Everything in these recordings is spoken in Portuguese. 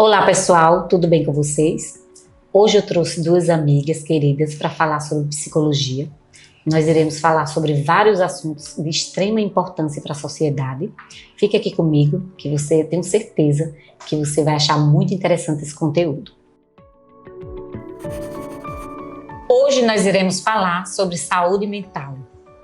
Olá pessoal, tudo bem com vocês? Hoje eu trouxe duas amigas queridas para falar sobre psicologia. Nós iremos falar sobre vários assuntos de extrema importância para a sociedade. Fique aqui comigo, que tenho certeza que você vai achar muito interessante esse conteúdo. Hoje nós iremos falar sobre saúde mental.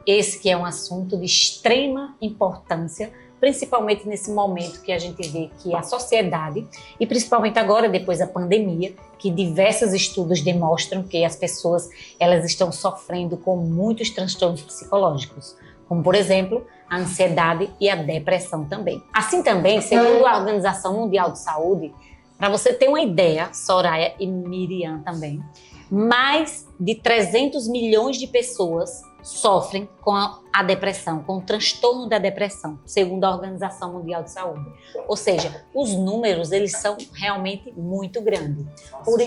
Esse que é um assunto de extrema importância, principalmente nesse momento que a gente vê que a sociedade, e principalmente agora depois da pandemia, que diversos estudos demonstram que as pessoas elas estão sofrendo com muitos transtornos psicológicos, como por exemplo a ansiedade e a depressão também. Assim também, segundo a Organização Mundial de Saúde, para você ter uma ideia, Soraya e Miriam também, mais de 300 milhões de pessoas sofrem com a depressão, com o transtorno da depressão, segundo a Organização Mundial de Saúde. Ou seja, os números, eles são realmente muito grandes. Por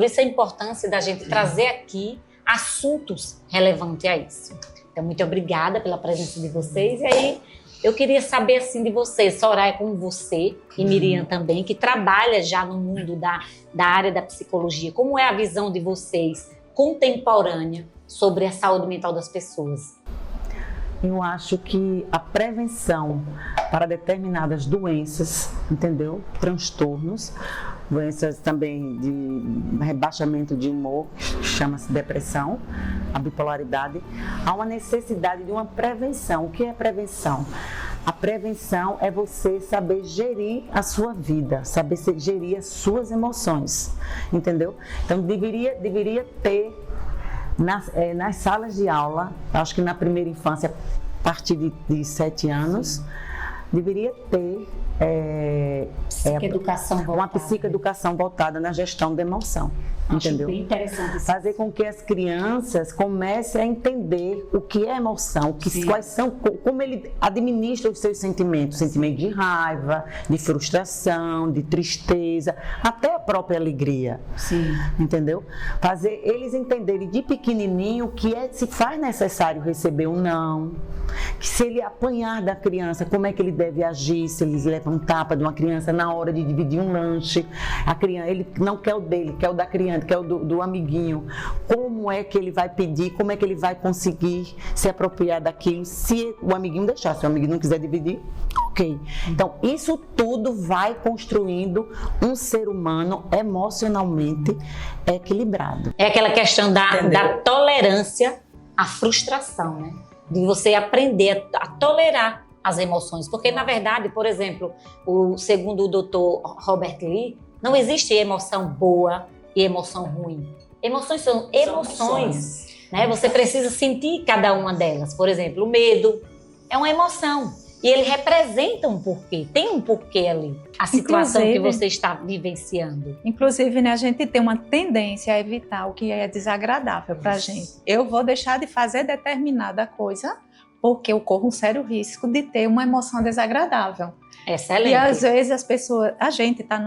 isso a importância da gente trazer aqui assuntos relevantes a isso. Então, muito obrigada pela presença de vocês. E aí, eu queria saber assim de vocês, Soraya, como você e Miriam também, que trabalha já no mundo da área da psicologia, como é a visão de vocês contemporânea sobre a saúde mental das pessoas? Eu acho que a prevenção para determinadas doenças, entendeu? Transtornos, doenças também de rebaixamento de humor, chama-se depressão, a bipolaridade, há uma necessidade de uma prevenção. O que é prevenção? A prevenção é você saber gerir a sua vida, saber gerir as suas emoções, entendeu? Então deveria ter nas salas de aula, acho que na primeira infância, a partir de 7 anos, deveria ter uma psicoeducação voltada na gestão da emoção. Acho entendeu? Bem interessante. Fazer com que as crianças comecem a entender o que é emoção, quais são, como ele administra os seus sentimentos, sentimento de raiva, de frustração, de tristeza, até a própria alegria. Sim. Entendeu? Fazer eles entenderem de pequenininho que se faz necessário receber um não, que se ele apanhar da criança, como é que ele deve agir, se ele leva um tapa de uma criança na hora de dividir um lanche, a criança, ele não quer o dele, quer o da criança, que é o do amiguinho, como é que ele vai pedir, como é que ele vai conseguir se apropriar daquilo, se o amiguinho deixar, se o amiguinho não quiser dividir, ok. Então, isso tudo vai construindo um ser humano emocionalmente equilibrado. É aquela questão da tolerância à frustração, né? De você aprender a tolerar as emoções, porque na verdade, por exemplo, segundo o Dr. Robert Lee, não existe emoção boa e emoção ruim. Emoções são emoções, né? Você precisa sentir cada uma delas. Por exemplo, o medo é uma emoção e ele representa um porquê, tem um porquê ali, a situação que você está vivenciando. Inclusive, né, a gente tem uma tendência a evitar o que é desagradável para a gente. Eu vou deixar de fazer determinada coisa porque eu corro um sério risco de ter uma emoção desagradável. Excelente. E às vezes a gente está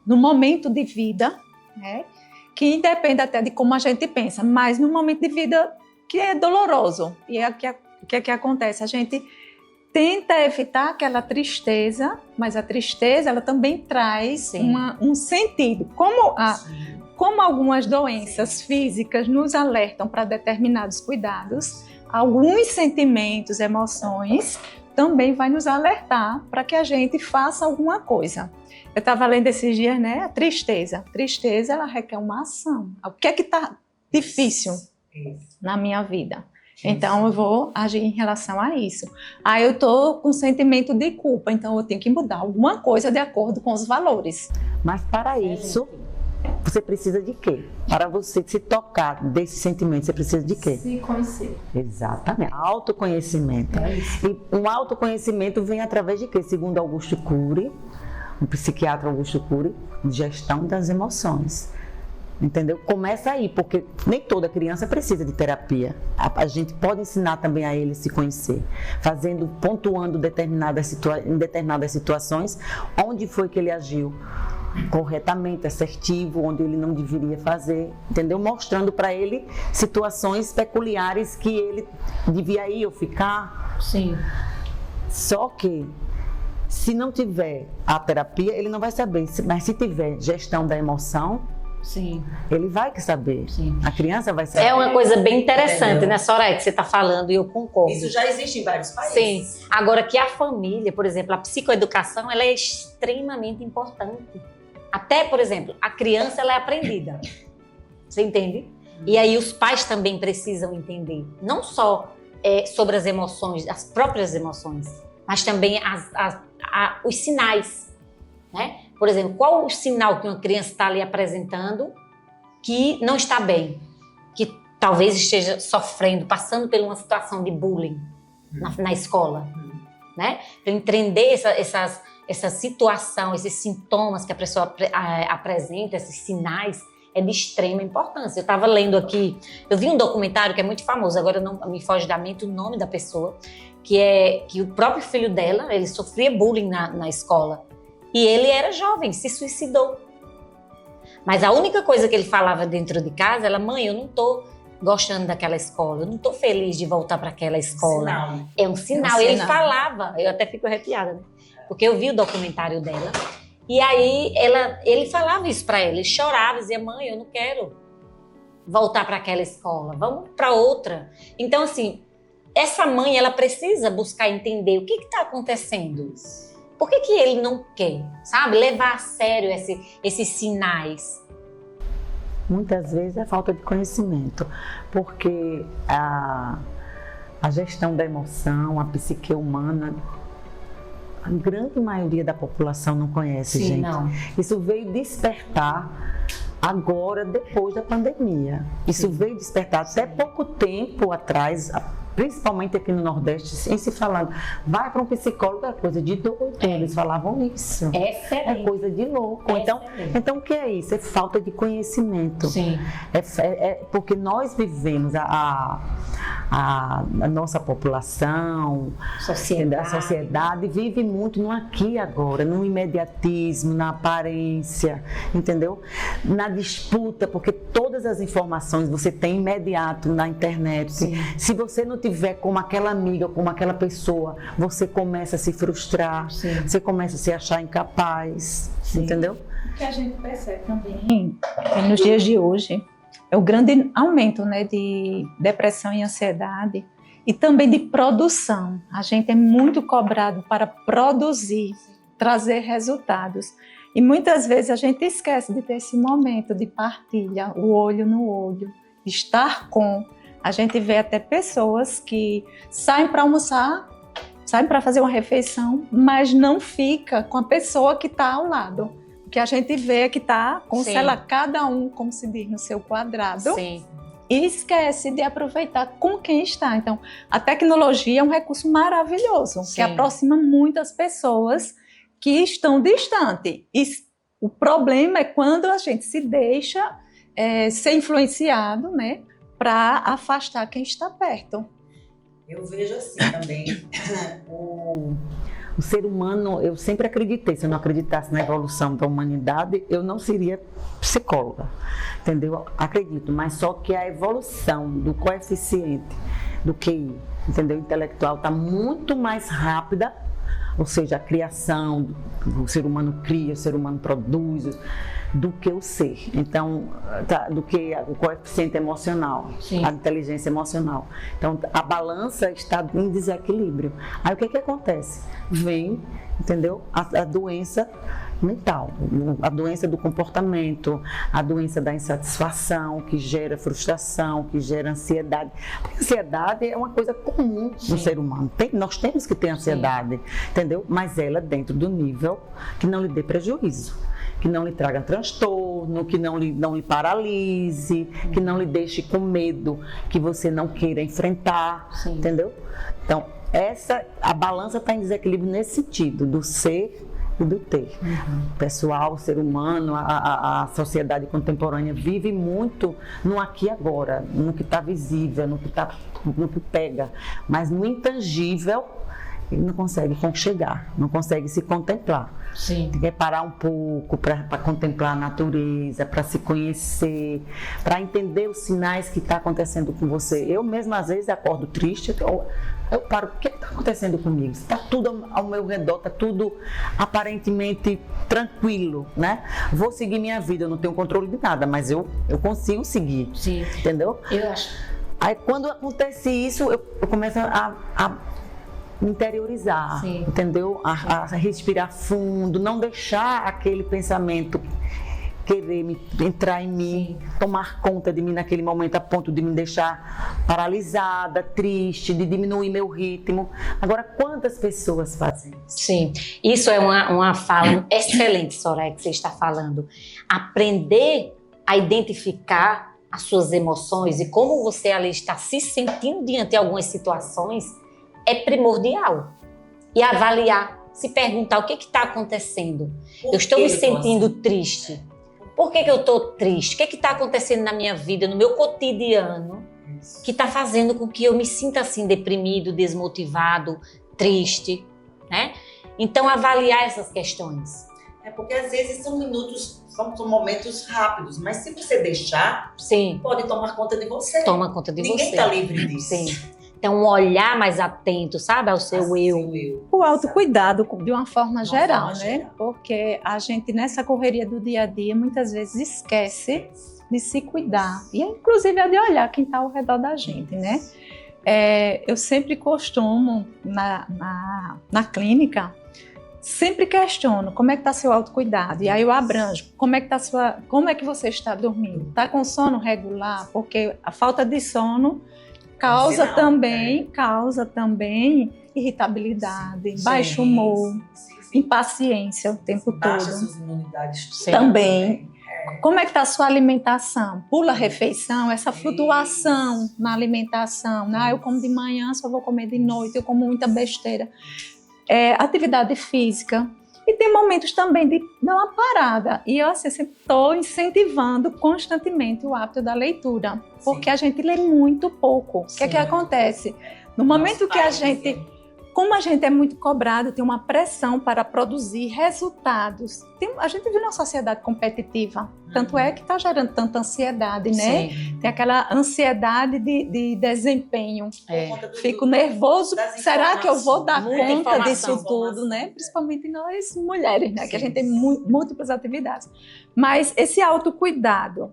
num momento de vida, né, que independe até de como a gente pensa, mas num momento de vida que é doloroso. E o que é que acontece? A gente tenta evitar aquela tristeza, mas a tristeza ela também traz um sentido. Como algumas doenças físicas nos alertam para determinados cuidados, alguns sentimentos, emoções, também vai nos alertar para que a gente faça alguma coisa. Eu estava lendo esses dias, né? A tristeza. A tristeza, ela requer uma ação. O que é que está difícil na minha vida? Então, eu vou agir em relação a isso. Aí eu estou com sentimento de culpa, então eu tenho que mudar alguma coisa de acordo com os valores. Mas para isso, você precisa de quê? Para você se tocar desse sentimento, você precisa de quê? Se conhecer. Exatamente. Autoconhecimento. E um autoconhecimento vem através de quê? Segundo Augusto Cury, o psiquiatra Augusto Cury, gestão das emoções. Entendeu? Começa aí, porque nem toda criança precisa de terapia. A gente pode ensinar também a ele a se conhecer, pontuando em determinadas situações, onde foi que ele agiu corretamente, assertivo, onde ele não deveria fazer, entendeu? Mostrando para ele situações peculiares que ele devia ir ou ficar. Sim. Só que Se não tiver a terapia, ele não vai saber. Mas se tiver gestão da emoção, Sim. ele vai saber. Sim. A criança vai saber. É uma coisa bem interessante, né, Soraya, que você está falando, e eu concordo. Isso já existe em vários países. Sim. Agora que a família, por exemplo, a psicoeducação, ela é extremamente importante. Até, por exemplo, a criança, ela é aprendida. Você entende? E aí os pais também precisam entender. Não só sobre as emoções, as próprias emoções, mas também os sinais, né? Por exemplo, qual o sinal que uma criança está ali apresentando que não está bem? Que talvez esteja sofrendo, passando por uma situação de bullying na escola, né? Para entender essa situação, esses sintomas que a pessoa apresenta, esses sinais, é de extrema importância. Eu estava lendo aqui, eu vi um documentário que é muito famoso, agora não me foge da mente o nome da pessoa, que o próprio filho dela, ele sofria bullying na escola. E ele era jovem, se suicidou. Mas a única coisa que ele falava dentro de casa era: mãe, eu não estou gostando daquela escola, eu não estou feliz de voltar para aquela escola. É um sinal. Ele falava, eu até fico arrepiada, né? Porque eu vi o documentário dela. E aí ele falava isso para ela, ele chorava, dizia: mãe, eu não quero voltar para aquela escola, vamos para outra. Então, assim, essa mãe, ela precisa buscar entender o que está acontecendo. Por que ele não quer, sabe? Levar a sério esses sinais. Muitas vezes é falta de conhecimento, porque a gestão da emoção, a psique humana, a grande maioria da população não conhece, Sim, gente. não. Isso veio despertar agora, depois da pandemia. Isso veio despertar até pouco tempo atrás, principalmente aqui no Nordeste, em se falando, vai para um psicólogo, é coisa de doido. Eles falavam isso. É coisa de louco. Então, o que é isso? É falta de conhecimento. Sim. Porque nós vivemos a nossa população, a sociedade vive muito no aqui e agora, no imediatismo, na aparência, entendeu? Na disputa, porque todas as informações você tem imediato na internet. Sim. Se você não tiver como aquela amiga, como aquela pessoa, você começa a se frustrar, Sim. você começa a se achar incapaz, Sim. entendeu? O que a gente percebe também nos dias de hoje é o grande aumento, né, de depressão e ansiedade e também de produção. A gente é muito cobrado para produzir, trazer resultados. E muitas vezes a gente esquece de ter esse momento de partilha, o olho no olho, estar com. A gente vê até pessoas que saem para almoçar, saem para fazer uma refeição, mas não fica com a pessoa que está ao lado. O que a gente vê é que está com cada um, como se diz, no seu quadrado. Sim. E esquece de aproveitar com quem está. Então, a tecnologia é um recurso maravilhoso, Sim. que aproxima muitas pessoas que estão distantes. E o problema é quando a gente se deixa ser influenciado, né, para afastar quem está perto. Eu vejo assim também. O ser humano, eu sempre acreditei, se eu não acreditasse na evolução da humanidade, eu não seria psicóloga, entendeu? Acredito, mas só que a evolução do coeficiente do QI, entendeu? Intelectual está muito mais rápida, ou seja, a criação, o ser humano cria, o ser humano produz, do que o ser, então, do que o coeficiente emocional, Sim. a inteligência emocional. Então, a balança está em desequilíbrio. Aí o que acontece? Vem, entendeu? A doença mental, a doença do comportamento, a doença da insatisfação, que gera frustração, que gera ansiedade. Porque a ansiedade é uma coisa comum no ser humano. Nós temos que ter ansiedade, entendeu? Mas ela dentro do nível que não lhe dê prejuízo, que não lhe traga transtorno, que não lhe paralise, que não lhe deixe com medo, que você não queira enfrentar, Sim. entendeu? Então, a balança está em desequilíbrio nesse sentido, do ser e do ter. O pessoal, o ser humano, a sociedade contemporânea vive muito no aqui e agora, no que está visível, no que pega, mas no intangível ele não consegue conchegar, não consegue se contemplar. Sim. Tem que parar um pouco para contemplar a natureza, para se conhecer, para entender os sinais que está acontecendo com você. Eu mesma, às vezes, acordo triste, eu paro, o que está acontecendo comigo? Está tudo ao meu redor, está tudo aparentemente tranquilo, né? Vou seguir minha vida, eu não tenho controle de nada, mas eu consigo seguir, Sim. entendeu? Eu acho. Aí, quando acontece isso, eu começo a interiorizar, Sim. entendeu? A respirar fundo, não deixar aquele pensamento querer entrar em mim, tomar conta de mim naquele momento a ponto de me deixar paralisada, triste, de diminuir meu ritmo. Agora, quantas pessoas fazem isso? Sim, isso é uma fala excelente, Soraya, que você está falando. Aprender a identificar as suas emoções e como você ali está se sentindo diante de algumas situações é primordial. E avaliar, se perguntar o que está acontecendo. Eu estou me sentindo triste. Por que eu estou triste? O que está acontecendo na minha vida, no meu cotidiano, que está fazendo com que eu me sinta assim deprimido, desmotivado, triste, né? Então, avaliar essas questões. É porque às vezes são minutos, são momentos rápidos, mas se você deixar, Sim, pode tomar conta de você. toma conta de Ninguém você. está livre disso. Sim. Então, um olhar mais atento, sabe, ao seu eu. O autocuidado de uma forma uma geral, forma né? geral. Porque a gente, nessa correria do dia a dia, muitas vezes esquece de se cuidar. E, inclusive, é de olhar quem está ao redor da gente, né? Eu sempre costumo, na clínica, sempre questiono como é que está seu autocuidado. E aí eu abranjo, como é que você está dormindo? Está com sono regular? Porque a falta de sono causa também irritabilidade, baixo humor, impaciência o tempo Baixa todo. suas imunidades. Sim. Também. Como é que está a sua alimentação? Pula a refeição, essa flutuação na alimentação. Né? Eu como de manhã, só vou comer de noite, eu como muita besteira. Atividade física. E tem momentos também de dar uma parada. E eu assim, sempre estou incentivando constantemente o hábito da leitura. Porque a gente lê muito pouco. O que é que acontece? No momento que a gente... Como a gente é muito cobrado, tem uma pressão para produzir resultados. A gente vive numa sociedade competitiva. Tanto é que está gerando tanta ansiedade, né? Sim. Tem aquela ansiedade de desempenho. É. Fico nervoso. das Será que eu vou dar Muita conta informação. disso tudo, né? Principalmente nós mulheres, né? Que a gente tem múltiplas atividades. Mas esse autocuidado,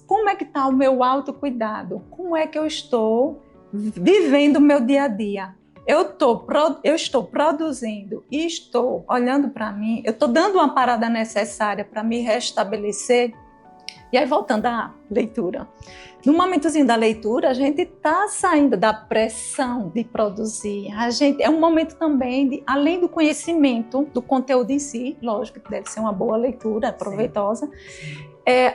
como é que está o meu autocuidado? Como é que eu estou vivendo o meu dia a dia? Eu estou produzindo e estou olhando para mim, eu estou dando uma parada necessária para me restabelecer. E aí, voltando à leitura. No momentozinho da leitura, a gente está saindo da pressão de produzir. É um momento também, além do conhecimento do conteúdo em si, lógico que deve ser uma boa leitura, proveitosa,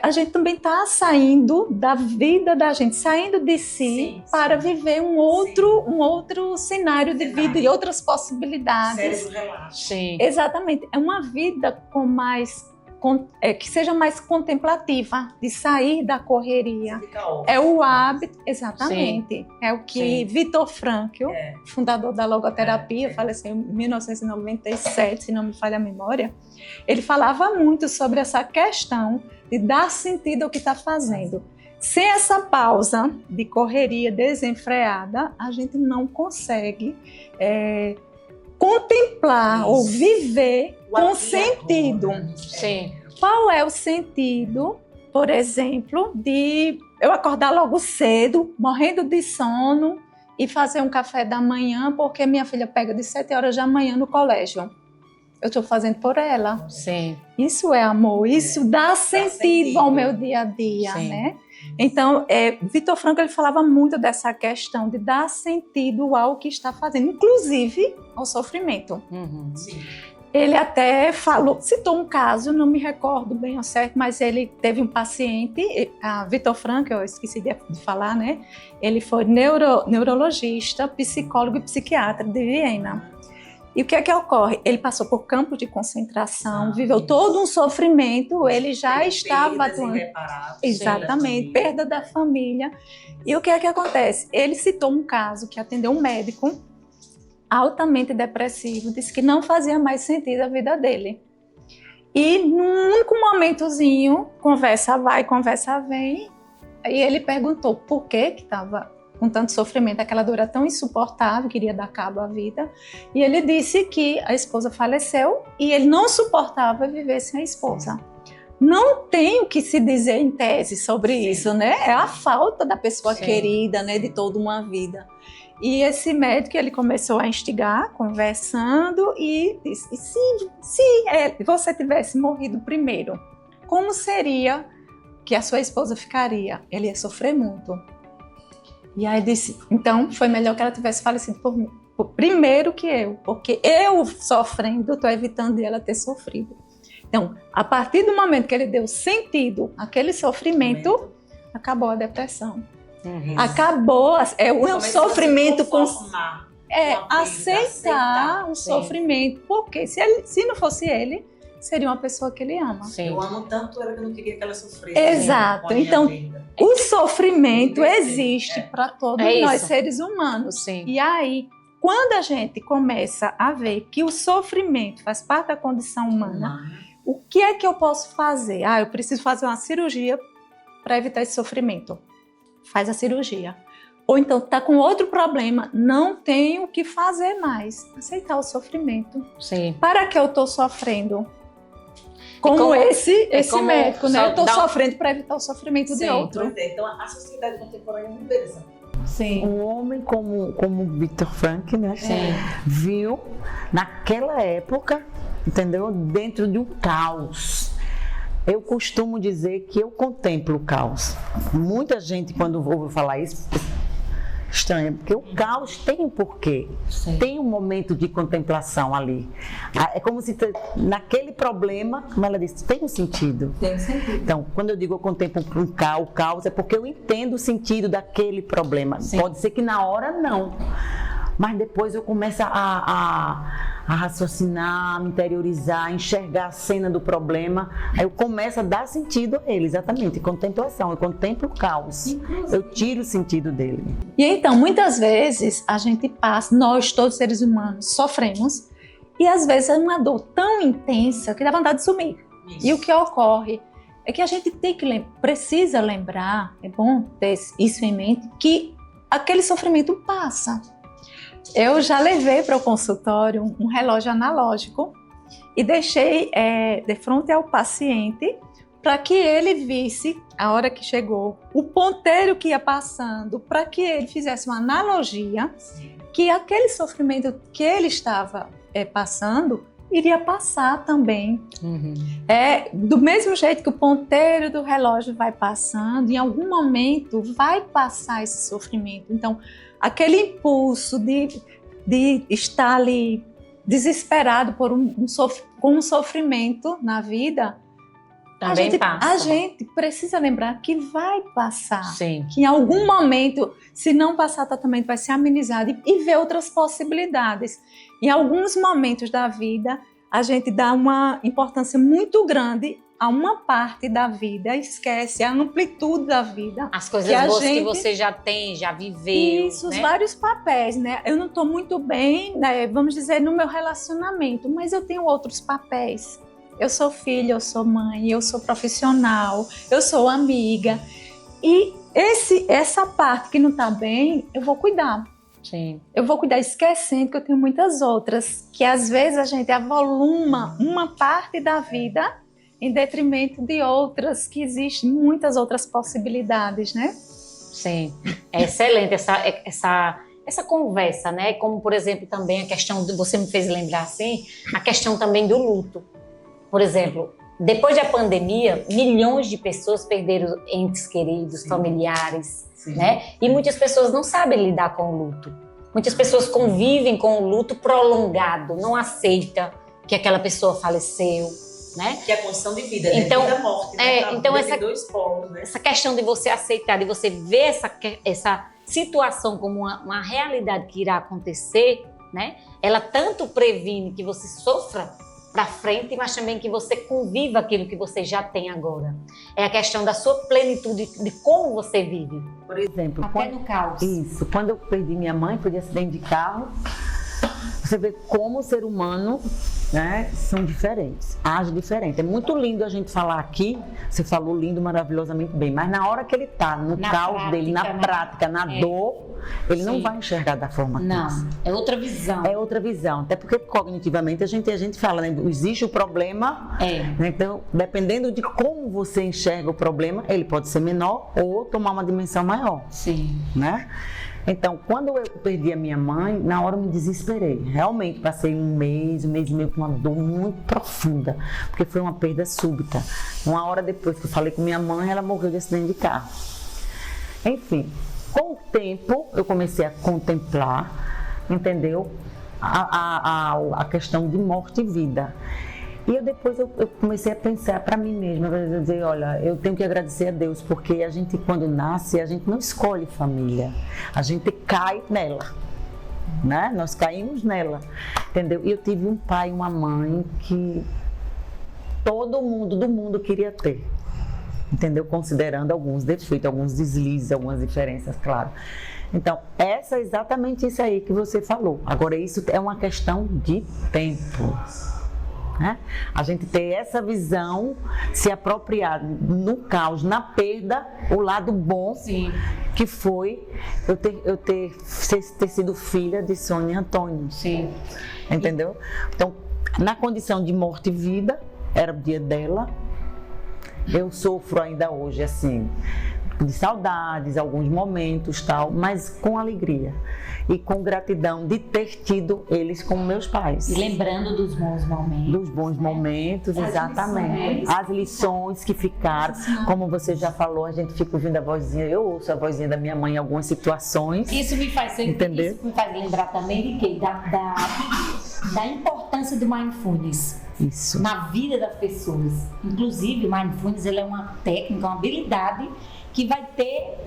a gente também está saindo da vida da gente, saindo de si para viver um outro cenário de vida e outras possibilidades. Cérebro relaxa. Sim. Exatamente. É uma vida que seja mais contemplativa, de sair da correria. É o hábito, exatamente. Sim. É o que Sim. Viktor Frankl, fundador da logoterapia, faleceu em 1997, se não me falha a memória, ele falava muito sobre essa questão de dar sentido ao que está fazendo. Sem essa pausa de correria desenfreada, a gente não consegue contemplar ou viver com sentido. Sim. Qual é o sentido, por exemplo, de eu acordar logo cedo, morrendo de sono, e fazer um café da manhã, porque minha filha pega de 7 horas da manhã no colégio? Eu estou fazendo por ela. Sim. Isso é amor, isso dá sentido ao meu dia a dia, Sim. né? Então, Viktor Frankl ele falava muito dessa questão de dar sentido ao que está fazendo, inclusive ao sofrimento. Uhum. Sim. Ele até citou um caso, não me recordo bem ao certo, mas ele teve um paciente, a Viktor Frankl, eu esqueci de falar, né? Ele foi neurologista, psicólogo e psiquiatra de Viena. E o que é que ocorre? Ele passou por campos de concentração, viveu todo um sofrimento, ele já estava atuando. Exatamente, perda da família. E o que é que acontece? Ele citou um caso que atendeu um médico altamente depressivo, disse que não fazia mais sentido a vida dele. E num único momentozinho, conversa vai, conversa vem, e ele perguntou por que estava com tanto sofrimento, aquela dor era tão insuportável, queria dar cabo à vida, e ele disse que a esposa faleceu e ele não suportava viver sem a esposa. Não tem o que se dizer em tese sobre isso, né? É a falta da pessoa querida, né? De toda uma vida. E esse médico, ele começou a instigar, conversando, e disse, e se você tivesse morrido primeiro, como seria que a sua esposa ficaria? Ele ia sofrer muito. E aí disse, então foi melhor que ela tivesse falecido primeiro que eu, porque eu sofrendo, estou evitando ela ter sofrido. Então, a partir do momento que ele deu sentido àquele sofrimento, acabou a depressão. Acabou, é um sofrimento com... aceitar o sofrimento, porque se não fosse ele, seria uma pessoa que ele ama. Sim. Eu amo tanto ela que eu não queria que ela sofresse. Exato. Então, o sofrimento existe para todos nós seres humanos. Sim. E aí, quando a gente começa a ver que o sofrimento faz parte da condição humana, o que é que eu posso fazer? Eu preciso fazer uma cirurgia para evitar esse sofrimento. Faz a cirurgia. Ou então está com outro problema, não tenho o que fazer mais. Aceitar o sofrimento. Sim. Para que eu estou sofrendo? Como esse médico, né? Eu estou sofrendo para evitar o sofrimento de outro. Então, a sociedade contemporânea não vê dessa forma. Sim. Um homem como Viktor Frankl, né? Viu naquela época, entendeu? Dentro de um caos. Eu costumo dizer que eu contemplo o caos. Muita gente, quando ouve falar isso, estranha, porque o caos tem um porquê. Tem um momento de contemplação ali. É como se naquele problema, como ela disse, tem um sentido. Tem sentido. Então, quando eu digo eu contemplo o caos, é porque eu entendo o sentido daquele problema. Sim. Pode ser que na hora não. Mas depois eu começo a raciocinar, a me interiorizar, a enxergar a cena do problema. Aí eu começo a dar sentido a ele, exatamente, contemplação. Eu contemplo o caos, eu tiro o sentido dele. E então, muitas vezes, a gente passa, nós, todos seres humanos, sofremos, e às vezes é uma dor tão intensa que dá vontade de sumir. Isso. E o que ocorre é que a gente precisa lembrar, é bom ter isso em mente, que aquele sofrimento passa. Eu já levei para o consultório um relógio analógico e deixei de frente ao paciente para que ele visse, a hora que chegou, o ponteiro que ia passando, para que ele fizesse uma analogia que aquele sofrimento que ele estava passando iria passar também. Do mesmo jeito que o ponteiro do relógio vai passando, em algum momento vai passar esse sofrimento. Então, aquele impulso de estar ali desesperado por com um sofrimento na vida, também passa. A gente precisa lembrar que vai passar. Sim. Que em algum momento, se não passar totalmente, vai ser amenizado e ver outras possibilidades. Em alguns momentos da vida, a gente dá uma importância muito grande a uma parte da vida, esquece a amplitude da vida. As coisas boas que você já tem, já viveu. Isso, né? Os vários papéis, né? Eu não estou muito bem, né, vamos dizer, no meu relacionamento, mas eu tenho outros papéis. Eu sou filha, eu sou mãe, eu sou profissional, eu sou amiga. E essa parte que não está bem, eu vou cuidar. Sim. Eu vou cuidar esquecendo que eu tenho muitas outras, que às vezes a gente avoluma uma parte da vida em detrimento de outras, que existem muitas outras possibilidades, né? Sim, é excelente essa conversa, né? Como, por exemplo, também a questão, você me fez lembrar assim, a questão também do luto. Por exemplo, depois da pandemia, milhões de pessoas perderam entes queridos, familiares, né? E muitas pessoas não sabem lidar com o luto. Muitas pessoas convivem com o luto prolongado, não aceita que aquela pessoa faleceu, né? Que é a condição de vida, né? Então, vida morte, né? Então tem dois polos, né? Essa questão de você aceitar, de você ver essa situação como uma realidade que irá acontecer, né? Ela tanto previne que você sofra para frente, mas também que você conviva aquilo que você já tem agora. É a questão da sua plenitude, de como você vive. Por exemplo, até no caos. Isso, quando eu perdi minha mãe, foi de acidente de carro, você vê como o ser humano, né, são diferentes, age diferente. É muito lindo a gente falar aqui, você falou lindo, maravilhosamente bem, mas na hora que ele está no caos dele, na prática, na dor, ele não vai enxergar da forma que Não, é outra visão. é outra visão, até porque cognitivamente a gente fala, né, existe o problema, né, então dependendo de como você enxerga o problema, ele pode ser menor ou tomar uma dimensão maior. Sim. Né? Então, quando eu perdi a minha mãe, na hora eu me desesperei. Realmente, passei um mês e meio com uma dor muito profunda, porque foi uma perda súbita. Uma hora depois que eu falei com minha mãe, ela morreu de acidente de carro. Enfim, com o tempo, eu comecei a contemplar, entendeu? A questão de morte e vida. E depois eu comecei a pensar para mim mesma, a dizer, olha, eu tenho que agradecer a Deus, porque a gente quando nasce, a gente não escolhe família, a gente cai nela, né? Nós caímos nela, entendeu? E eu tive um pai e uma mãe que todo mundo do mundo queria ter, entendeu? Considerando alguns defeitos, alguns deslizes, algumas diferenças, claro. Então, é exatamente isso aí que você falou. Agora, isso é uma questão de tempo. Né? A gente ter essa visão, se apropriar no caos, na perda, o lado bom. Sim. Que foi eu ter sido filha de Sônia Antônio. Sim. Entendeu? Então, na condição de morte e vida, era o dia dela. Eu sofro ainda hoje, assim, de saudades, alguns momentos, tal, mas com alegria e com gratidão de ter tido eles como meus pais. E lembrando dos bons momentos. Dos bons momentos, exatamente. As lições que ficaram, como você já falou, a gente fica ouvindo a vozinha, eu ouço a vozinha da minha mãe em algumas situações. Isso me faz entender? Isso me faz lembrar também de quê? Da importância do Mindfulness. Isso. Na vida das pessoas. Inclusive, o Mindfulness ele é uma técnica, uma habilidade que vai ter,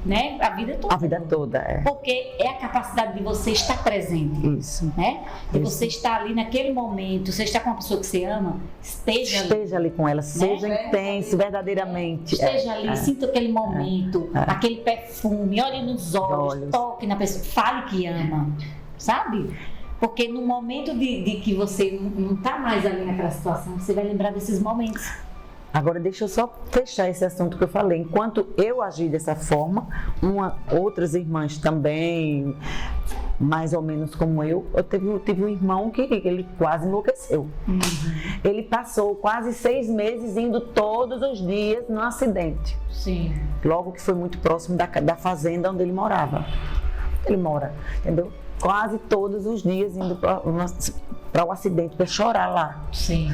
né, a vida toda. A vida toda, é. Porque é a capacidade de você estar presente. Isso. Né? De Isso. você estar ali naquele momento, você está com uma pessoa que você ama, esteja ali com ela, seja intenso, verdadeiramente. Esteja ali, sinta aquele momento, aquele perfume, olhe nos olhos, toque na pessoa, fale que ama, sabe? Porque no momento de que você não está mais ali naquela situação, você vai lembrar desses momentos. Agora, deixa eu só fechar esse assunto que eu falei. Enquanto eu agi dessa forma, outras irmãs também, mais ou menos como eu tive um irmão que ele quase enlouqueceu. Uhum. Ele passou quase 6 meses indo todos os dias num acidente. Sim. Logo que foi muito próximo da fazenda onde ele morava. Ele mora, entendeu? Quase todos os dias indo para o acidente, para chorar lá. Sim.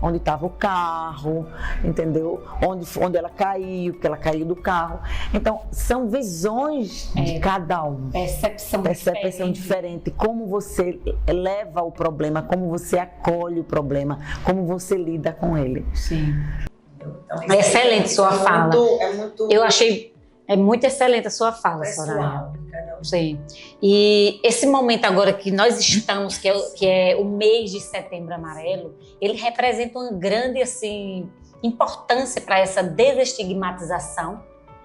Onde estava o carro, entendeu? Onde ela caiu, porque ela caiu do carro. Então, são visões de cada um. Percepção diferente. Como você leva o problema, como você acolhe o problema, como você lida com ele. Sim. Então, excelente sua fala. Eu achei muito excelente a sua fala, Soraya. Sim. E esse momento agora que nós estamos, que é o mês de Setembro Amarelo, ele representa uma grande assim, importância para essa desestigmatização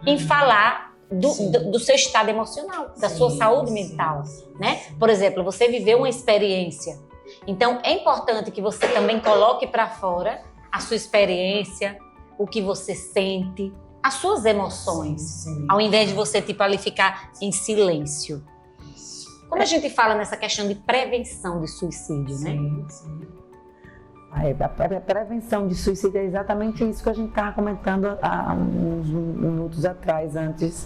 em falar do seu estado emocional, da sua saúde mental, né? Por exemplo, você viveu uma experiência. Então, é importante que você também coloque para fora a sua experiência, o que você sente, as suas emoções, ao invés de você ali ficar em silêncio. Como a gente fala nessa questão de prevenção de suicídio, né? Sim. A prevenção de suicídio é exatamente isso que a gente estava comentando há uns minutos atrás, antes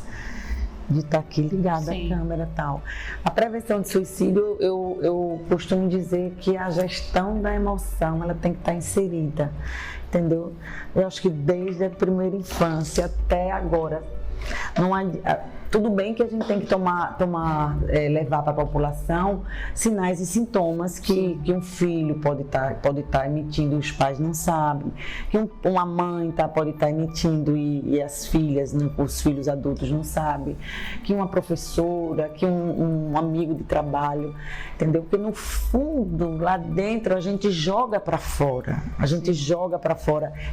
de estar aqui ligada à câmera e tal. A prevenção de suicídio, eu costumo dizer que a gestão da emoção, ela tem que estar inserida, entendeu? Eu acho que desde a primeira infância até agora, não há, tudo bem que a gente tem que levar para a população sinais e sintomas que um filho pode estar emitindo e os pais não sabem, que uma mãe pode estar emitindo e as filhas, os filhos adultos não sabem, que uma professora, que um amigo de trabalho, entendeu? Porque no fundo, lá dentro, a gente joga para fora,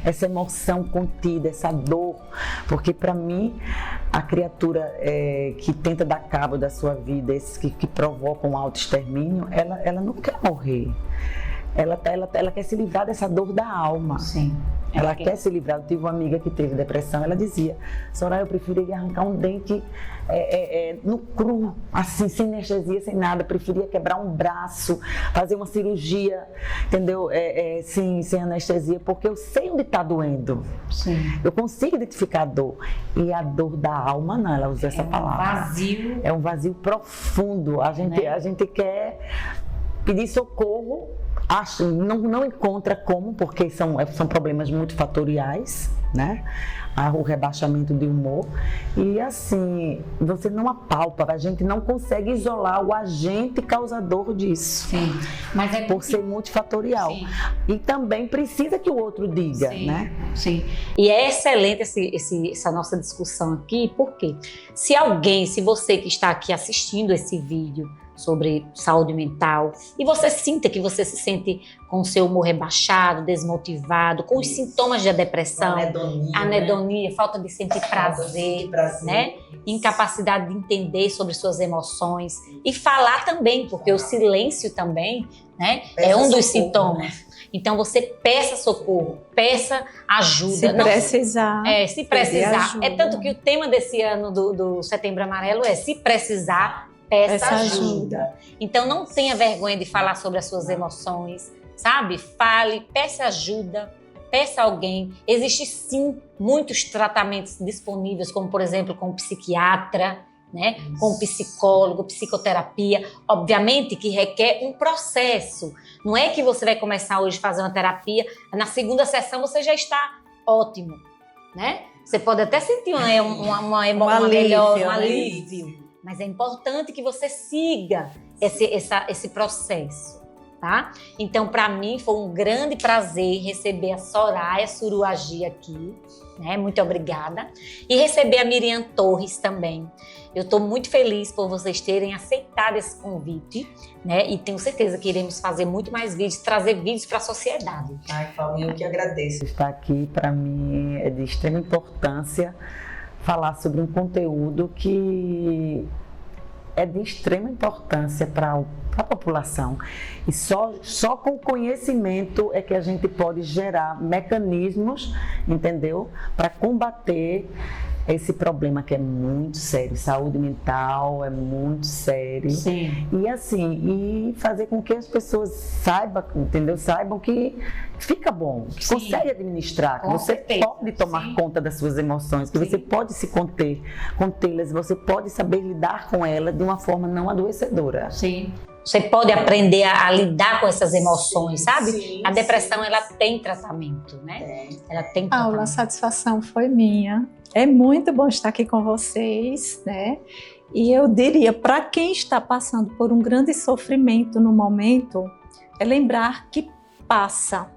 essa emoção contida, essa dor, porque para mim a criatura que tenta dar cabo da sua vida, esses que provocam um autoextermínio, ela não quer morrer. Ela quer se livrar dessa dor da alma. Sim. Ela quer se livrar. Eu tive uma amiga que teve depressão, ela dizia: Soraya, eu preferia arrancar um dente no cru, assim, sem anestesia, sem nada. Eu preferia quebrar um braço, fazer uma cirurgia, entendeu? Sem anestesia, porque eu sei onde está doendo. Sim. Eu consigo identificar a dor. E a dor da alma, não, ela usa essa palavra. Vazio. É um vazio profundo. A gente quer pedir socorro, não encontra como, porque são problemas multifatoriais, né? O rebaixamento de humor. E assim, você não apalpa, a gente não consegue isolar o agente causador disso. Sim. Mas é por ser multifatorial. Sim. E também precisa que o outro diga, sim, né? Sim. E é excelente essa nossa discussão aqui, porque se você que está aqui assistindo esse vídeo sobre saúde mental, e você sinta que você se sente com o seu humor rebaixado, desmotivado, com os sintomas da depressão, anedonia, falta de sentir prazer, né? Incapacidade de entender sobre suas emoções e falar também, porque o silêncio também, né, é um dos sintomas. Né? Então você peça socorro, peça ajuda. Se precisar. Se precisar. É tanto que o tema desse ano do Setembro Amarelo é: se precisar, peça ajuda. Então não tenha vergonha de falar sobre as suas emoções, sabe? Fale, peça ajuda, peça alguém. Existe sim muitos tratamentos disponíveis, como por exemplo com psiquiatra, né? Com psicólogo, psicoterapia. Obviamente que requer um processo. Não é que você vai começar hoje a fazer uma terapia, na segunda sessão você já está ótimo, né? Você pode até sentir um alívio. Mas é importante que você siga esse processo, tá? Então, para mim, foi um grande prazer receber a Soraya Suruagi aqui, né? Muito obrigada. E receber a Miriam Torres também. Eu estou muito feliz por vocês terem aceitado esse convite, né? E tenho certeza que iremos fazer muito mais vídeos, trazer vídeos para a sociedade. Ai, Paulo, eu que agradeço. Estar aqui, para mim, é de extrema importância falar sobre um conteúdo que é de extrema importância para a população. E só com conhecimento é que a gente pode gerar mecanismos, entendeu? Para combater esse problema que é muito sério. Saúde mental é muito sério. Sim. E assim, fazer com que as pessoas saibam que fica bom, que consegue administrar, que você pode tomar conta das suas emoções, que você pode se contê-las, você pode saber lidar com elas de uma forma não adoecedora. Sim. Você pode aprender a lidar com essas emoções, sabe? Sim, a depressão, ela tem tratamento, né? Ela tem tratamento. Paula, a satisfação foi minha. É muito bom estar aqui com vocês, né? E eu diria, para quem está passando por um grande sofrimento no momento, é lembrar que passa.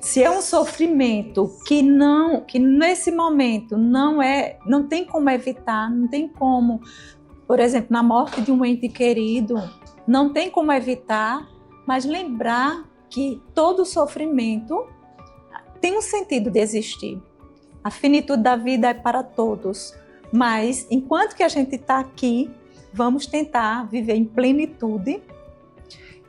Se é um sofrimento que nesse momento não tem como evitar, não tem como, por exemplo, na morte de um ente querido, não tem como evitar, mas lembrar que todo sofrimento tem um sentido de existir. A finitude da vida é para todos, mas enquanto que a gente está aqui, vamos tentar viver em plenitude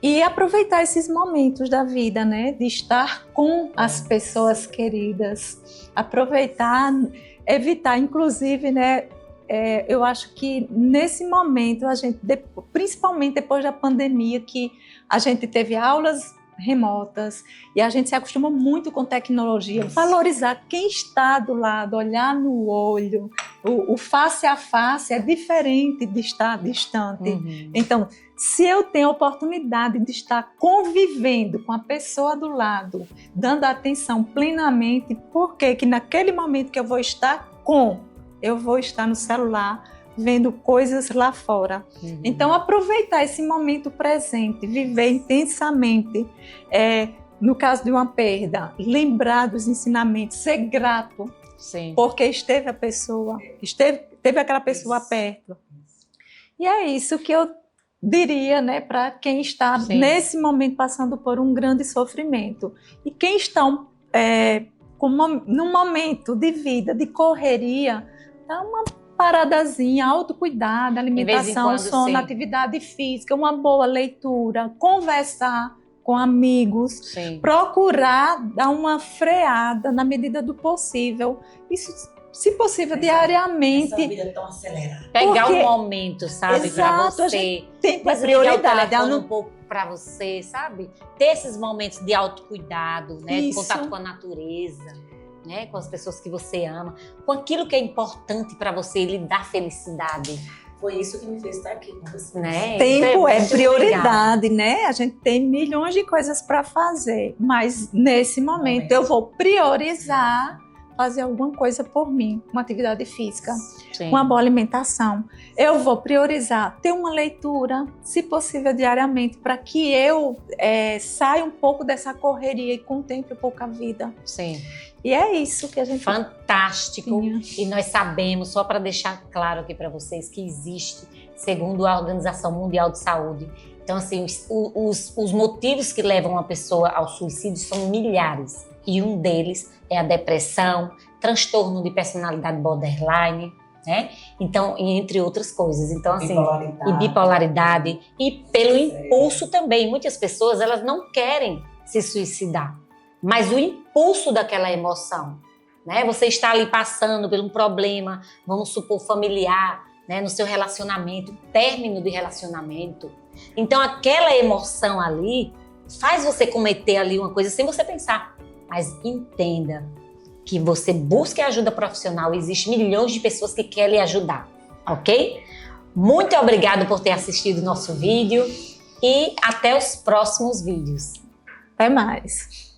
e aproveitar esses momentos da vida, né? De estar com as pessoas queridas, aproveitar, evitar, inclusive, né? Eu acho que nesse momento, principalmente depois da pandemia, que a gente teve aulas remotas e a gente se acostumou muito com tecnologia, valorizar quem está do lado, olhar no olho, o face a face é diferente de estar distante. Uhum. Então, se eu tenho a oportunidade de estar convivendo com a pessoa do lado, dando atenção plenamente, por que naquele momento que eu vou estar no celular, vendo coisas lá fora. Uhum. Então, aproveitar esse momento presente, viver intensamente. No caso de uma perda, lembrar dos ensinamentos, ser grato, Sim. porque teve aquela pessoa perto. E é isso que eu diria, né, para quem está nesse momento passando por um grande sofrimento. E quem está num momento de vida, de correria, dá uma paradazinha, autocuidado, alimentação, quando, sono, sim. atividade física, uma boa leitura, conversar com amigos, Sim. procurar dar uma freada na medida do possível. Isso, se possível, Essa diariamente. vida tão acelerada. Pegar Porque- um momento, sabe, pra Exato, a você. Tempo é Desligar o prioridade. telefone Ela um pouco pra você, sabe? Ter esses momentos de autocuidado, né? De Isso. contato com a natureza, né? Com as pessoas que você ama, com aquilo que é importante pra você e lhe dar felicidade, Foi isso que me fez estar aqui com você. né? Tempo é muito prioridade, né? A gente tem milhões de coisas para fazer, mas nesse momento eu vou priorizar fazer alguma coisa por mim, uma atividade física, legal. Sim. uma boa alimentação. Eu vou priorizar ter uma leitura, se possível diariamente, para que eu saia um pouco dessa correria e contemple um pouco a vida. Sim. E é isso que a gente Fantástico. tinha. E nós sabemos, só para deixar claro aqui para vocês, que existe, segundo a Organização Mundial de Saúde. Então, assim, os motivos que levam uma pessoa ao suicídio são milhares. E um deles é a depressão, transtorno de personalidade borderline, né? Então, e entre outras coisas. Então, assim, e bipolaridade. E pelo impulso também. Muitas pessoas, elas não querem se suicidar. Mas o impulso daquela emoção, né? Você está ali passando por um problema, vamos supor, familiar, né? No seu relacionamento, término de relacionamento. Então, aquela emoção ali faz você cometer ali uma coisa sem você pensar. Mas entenda que você busque ajuda profissional. Existem milhões de pessoas que querem lhe ajudar, ok? Muito obrigado por ter assistido o nosso vídeo e até os próximos vídeos. Até mais.